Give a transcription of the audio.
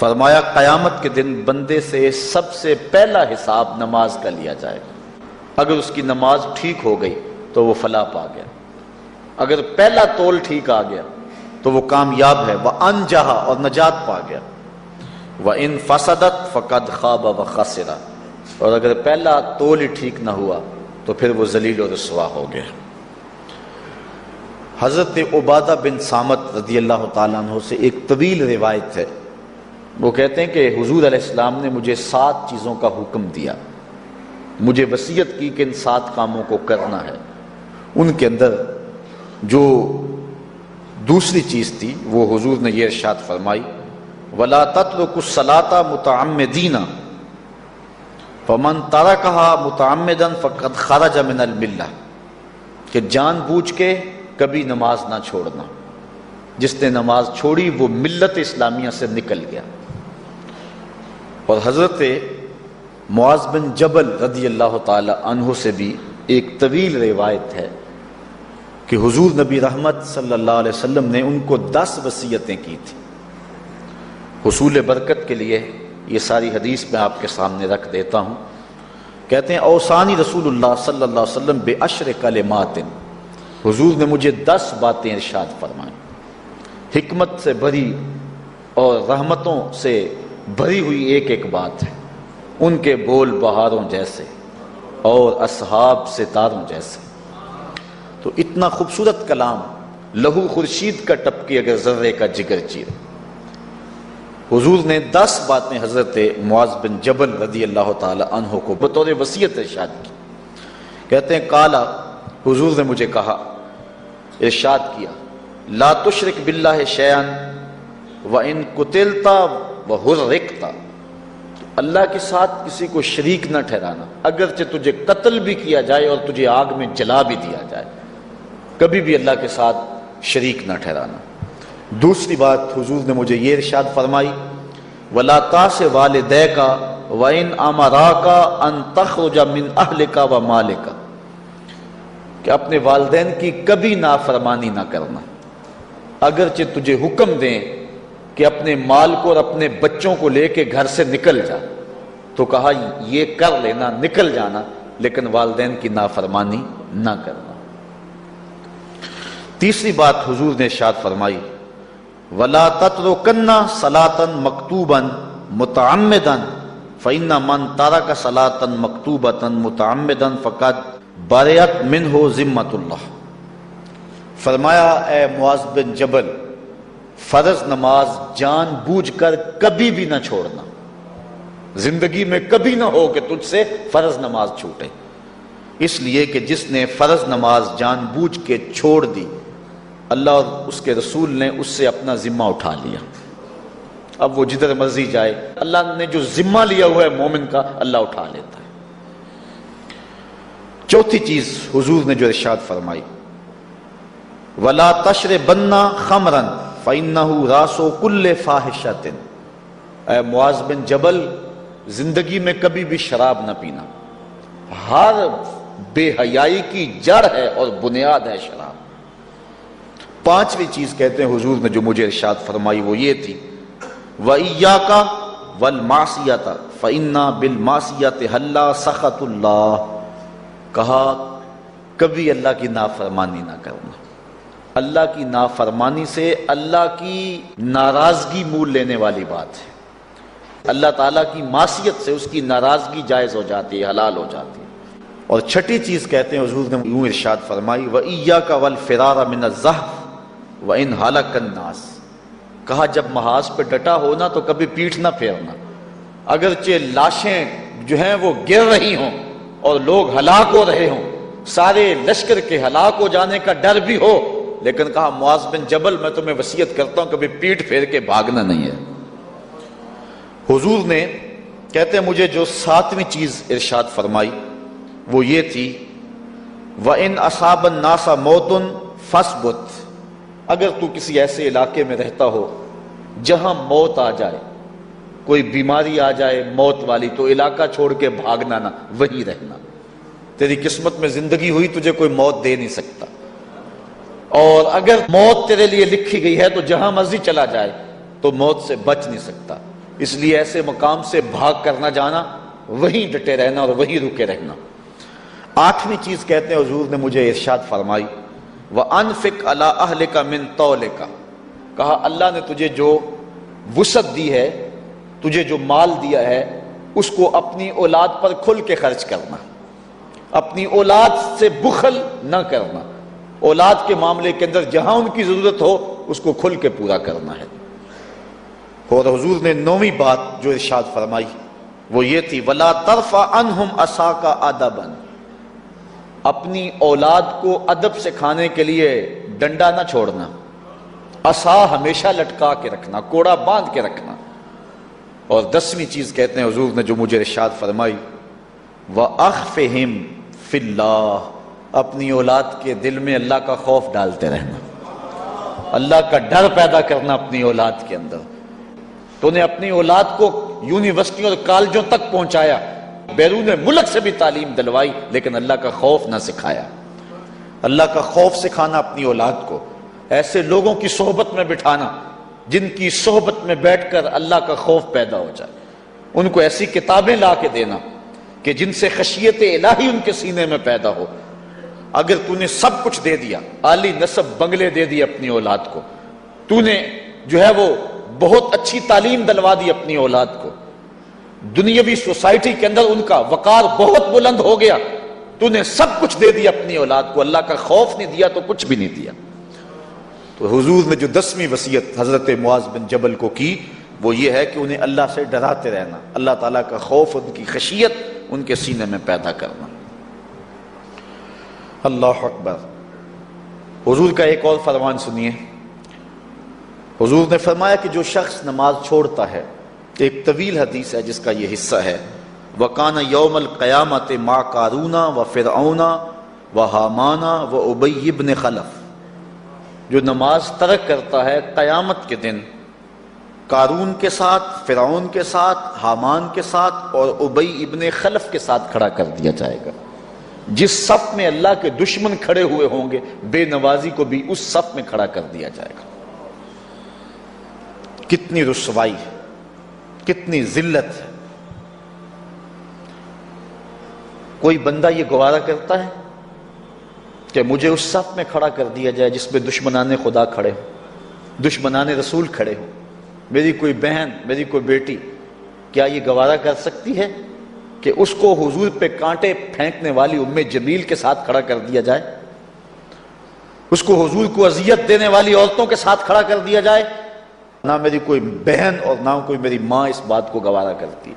فرمایا قیامت کے دن بندے سے سب سے پہلا حساب نماز کا لیا جائے گا۔ اگر اس کی نماز ٹھیک ہو گئی تو وہ فلاح پا گیا، اگر پہلا تول ٹھیک آ گیا تو وہ کامیاب ہے، وَأَنْجَحَ اور نجات پا گیا، وَإِنْ فَسَدَتْ فَقَدْ خَابَ وَخَسِرَ اور اگر پہلا تول ہی ٹھیک نہ ہوا تو پھر وہ ذلیل و رسوا ہو گیا۔ حضرت عبادہ بن صامت رضی اللہ تعالیٰ عنہ سے ایک طویل روایت ہے، وہ کہتے ہیں کہ حضور علیہ السلام نے مجھے 7 چیزوں کا حکم دیا، مجھے وصیت کی کہ ان 7 کاموں کو کرنا ہے۔ ان کے اندر جو دوسری چیز تھی وہ حضور نے یہ ارشاد فرمائی، وَلَا تَتْرُكُوا الصَّلَاةَ مُتَعَمِّدِينَ فَمَنْ تَرَكَهَا مُتَعَمِّدًا فَقَدْ خَرَجَ مِنَ الْمِلَّةِ کہ جان بوجھ کے کبھی نماز نہ چھوڑنا، جس نے نماز چھوڑی وہ ملت اسلامیہ سے نکل گیا۔ اور حضرت معاذ بن جبل رضی اللہ تعالی عنہ سے بھی ایک طویل روایت ہے کہ حضور نبی رحمت صلی اللہ علیہ وسلم نے ان کو 10 وصیتیں کی تھی۔ حصول برکت کے لیے یہ ساری حدیث میں آپ کے سامنے رکھ دیتا ہوں۔ کہتے ہیں اوصانی رسول اللہ صلی اللہ علیہ وسلم بعشر کلمات، حضور نے مجھے 10 باتیں ارشاد فرمائیں، حکمت سے بھری اور رحمتوں سے بھری ہوئی ایک ایک بات ہے، ان کے بول بہاروں جیسے اور اصحاب ستاروں جیسے۔ تو اتنا خوبصورت کلام، لہو خورشید کا ٹپکی اگر ذرے کا جگر چیر۔ حضور نے 10 باتیں حضرت معاذ بن جبل رضی اللہ تعالی عنہ کو بطور وصیت ارشاد کی۔ کہتے ہیں کالا، حضور نے مجھے کہا، ارشاد کیا، لا تشرک باللہ شیئا وَإِن قُتِلْتَ وَحُرِّقْتَ اللہ کے ساتھ کسی کو شریک نہ ٹھہرانا، اگرچہ تجھے قتل بھی کیا جائے اور تجھے آگ میں جلا بھی دیا جائے، کبھی بھی اللہ کے ساتھ شریک نہ ٹھہرانا۔ دوسری بات حضور نے مجھے یہ ارشاد فرمائی، وَلَا تَعْصِ وَالِدَيْكَ وَإِنْ أَمَرَاكَ أَن تَخْرُجَ مِنْ أَهْلِكَ وَمَالِكَ کہ اپنے والدین کی کبھی نافرمانی نہ کرنا، اگرچہ تجھے حکم دیں کہ اپنے مال کو اور اپنے بچوں کو لے کے گھر سے نکل جا، تو کہا یہ کر لینا، نکل جانا، لیکن والدین کی نافرمانی نہ کرنا۔ تیسری بات حضور نے ارشاد فرمائی، وَلَا تَتْرُكَنَّ صَلَاةً مَكْتُوبًا مُتَعَمِّدًا فَإِنَّ مَنْ تَرَكَ صَلَاةً مَكْتُوبَةً مُتَعَمِّدًا فَقَدْ بَرِئَتْ مِنْهُ ذِمَّةُ اللَّهِ فرمایا اے معاذ بن جبل، فرض نماز جان بوجھ کر کبھی بھی نہ چھوڑنا، زندگی میں کبھی نہ ہو کہ تجھ سے فرض نماز چھوٹے، اس لیے کہ جس نے فرض نماز جان بوجھ کے چھوڑ دی، اللہ اور اس کے رسول نے اس سے اپنا ذمہ اٹھا لیا۔ اب وہ جدھر مرضی جائے، اللہ نے جو ذمہ لیا ہوا ہے مومن کا، اللہ اٹھا لیتا ہے۔ چوتھی چیز حضور نے جو ارشاد فرمائی، وَلَا تَشْرِبَنَّ خَمْرًا فَإِنَّهُ رَأْسُ كُلِّ فَاحِشَةٍ اے معاذ بن جبل، زندگی میں کبھی بھی شراب نہ پینا، ہر بے حیائی کی جڑ ہے اور بنیاد ہے شراب۔ پانچویں چیز کہتے ہیں حضور نے جو مجھے ارشاد فرمائی وہ یہ تھی، وَإِيَّاكَ وَالْمَعْصِيَةَ فَإِنَّ بِالْمَعْصِيَةِ حَلَّ سَخَطُ اللَّهِ کہا کبھی اللہ کی نافرمانی نہ کرنا، اللہ کی نافرمانی سے اللہ کی ناراضگی مول لینے والی بات ہے، اللہ تعالیٰ کی معصیت سے اس کی ناراضگی جائز ہو جاتی ہے، حلال ہو جاتی ہے۔ اور چھٹی چیز کہتے ہیں حضور نے یوں ارشاد فرمائی، وَإِيَّاكَ وَالْفِرَارَ مِنَ الزَّحْفِ وَإِنْ هَلَكَ النَّاسِ کہا جب محاذ پہ ڈٹا ہونا تو کبھی پیٹھ نہ پھیرنا، اگرچہ لاشیں جو ہیں وہ گر رہی ہوں اور لوگ ہلاک ہو رہے ہوں، سارے لشکر کے ہلاک ہو جانے کا ڈر بھی ہو، لیکن کہا معاذ بن جبل میں تمہیں وصیت کرتا ہوں کبھی پیٹھ پھیر کے بھاگنا نہیں ہے۔ حضور نے کہتے ہیں مجھے جو 7ویں چیز ارشاد فرمائی وہ یہ تھی، وَإِنْ أَصَابَ النَّاسَ مَوْتٌ فَاصْبُتْ اگر تو کسی ایسے علاقے میں رہتا ہو جہاں موت آ جائے، کوئی بیماری آ جائے موت والی، تو علاقہ چھوڑ کے بھاگنا نہ، وہیں رہنا، تیری قسمت میں زندگی ہوئی تجھے کوئی موت دے نہیں سکتا، اور اگر موت تیرے لیے لکھی گئی ہے تو جہاں مرضی چلا جائے تو موت سے بچ نہیں سکتا، اس لیے ایسے مقام سے بھاگ کر نہ جانا، وہیں ڈٹے رہنا اور وہیں رکے رہنا۔ آٹھویں چیز کہتے ہیں حضور نے مجھے ارشاد فرمائی، وَأَنفِقْ عَلَىٰ أَهْلِكَ مِن طَوْلِكَ، کہا اللہ نے تجھے جو وسعت دی ہے، تجھے جو مال دیا ہے، اس کو اپنی اولاد پر کھل کے خرچ کرنا، اپنی اولاد سے بخل نہ کرنا، اولاد کے معاملے کے اندر جہاں ان کی ضرورت ہو اس کو کھل کے پورا کرنا ہے۔ اور حضور نے نویں بات جو ارشاد فرمائی وہ یہ تھی، وَلَا تَرْفَعْ عَنْهُمْ عَصَاكَ عَدَبًا، اپنی اولاد کو ادب سکھانے کے لیے ڈنڈا نہ چھوڑنا، عصا ہمیشہ لٹکا کے رکھنا، کوڑا باندھ کے رکھنا۔ اور 10ویں چیز کہتے ہیں حضور نے جو مجھے ارشاد فرمائی، وَأَخْفِهِمْ فِي اللَّهِ، اپنی اولاد کے دل میں اللہ کا خوف ڈالتے رہنا، اللہ کا ڈر پیدا کرنا اپنی اولاد کے اندر۔ تو نے اپنی اولاد کو یونیورسٹیوں اور کالجوں تک پہنچایا، بیرون ملک سے بھی تعلیم دلوائی، لیکن اللہ کا خوف نہ سکھایا۔ اللہ کا خوف سکھانا اپنی اولاد کو، ایسے لوگوں کی صحبت میں بٹھانا جن کی صحبت میں بیٹھ کر اللہ کا خوف پیدا ہو جائے، ان کو ایسی کتابیں لا کے دینا کہ جن سے خشیت الہی ان کے سینے میں پیدا ہو۔ اگر تو نے سب کچھ دے دیا، عالی نسب بنگلے دے دی اپنی اولاد کو، تو نے جو ہے وہ بہت اچھی تعلیم دلوا دی اپنی اولاد کو، دنیاوی سوسائٹی کے اندر ان کا وقار بہت بلند ہو گیا، تو نے سب کچھ دے دیا اپنی اولاد کو، اللہ کا خوف نہیں دیا تو کچھ بھی نہیں دیا۔ تو حضور نے جو 10ویں وصیت حضرت معاذ بن جبل کو کی وہ یہ ہے کہ انہیں اللہ سے ڈراتے رہنا، اللہ تعالیٰ کا خوف، ان کی خشیت ان کے سینے میں پیدا کرنا۔ اللہ اکبر۔ حضور کا ایک اور فرمان سنیے، حضور نے فرمایا کہ جو شخص نماز چھوڑتا ہے، ایک طویل حدیث ہے جس کا یہ حصہ ہے، وَقَانَ يَوْمَ الْقِيَامَةِ مَعَ قَارُونَ وَفِرْعَوْنَ وَحَامَانَ وَأُبَيِّ بْنِ خَلَف، جو نماز ترک کرتا ہے قیامت کے دن قارون کے ساتھ، فرعون کے ساتھ، حامان کے ساتھ اور ابی ابن خلف کے ساتھ کھڑا کر دیا جائے گا۔ جس صف میں اللہ کے دشمن کھڑے ہوئے ہوں گے، بے نوازی کو بھی اس صف میں کھڑا کر دیا جائے گا۔ کتنی رسوائی ہے، کتنی ذلت ہے۔ کوئی بندہ یہ گوارا کرتا ہے کہ مجھے اس صف میں کھڑا کر دیا جائے جس میں دشمنان خدا کھڑے ہوں، دشمنان رسول کھڑے ہوں، میری کوئی بہن، میری کوئی بیٹی، کیا یہ گوارا کر سکتی ہے کہ اس کو حضور پہ کانٹے پھینکنے والی ام جمیل کے ساتھ کھڑا کر دیا جائے، اس کو حضور کو اذیت دینے والی عورتوں کے ساتھ کھڑا کر دیا جائے؟ نہ میری کوئی بہن اور نہ کوئی میری ماں اس بات کو گوارا کرتی ہے۔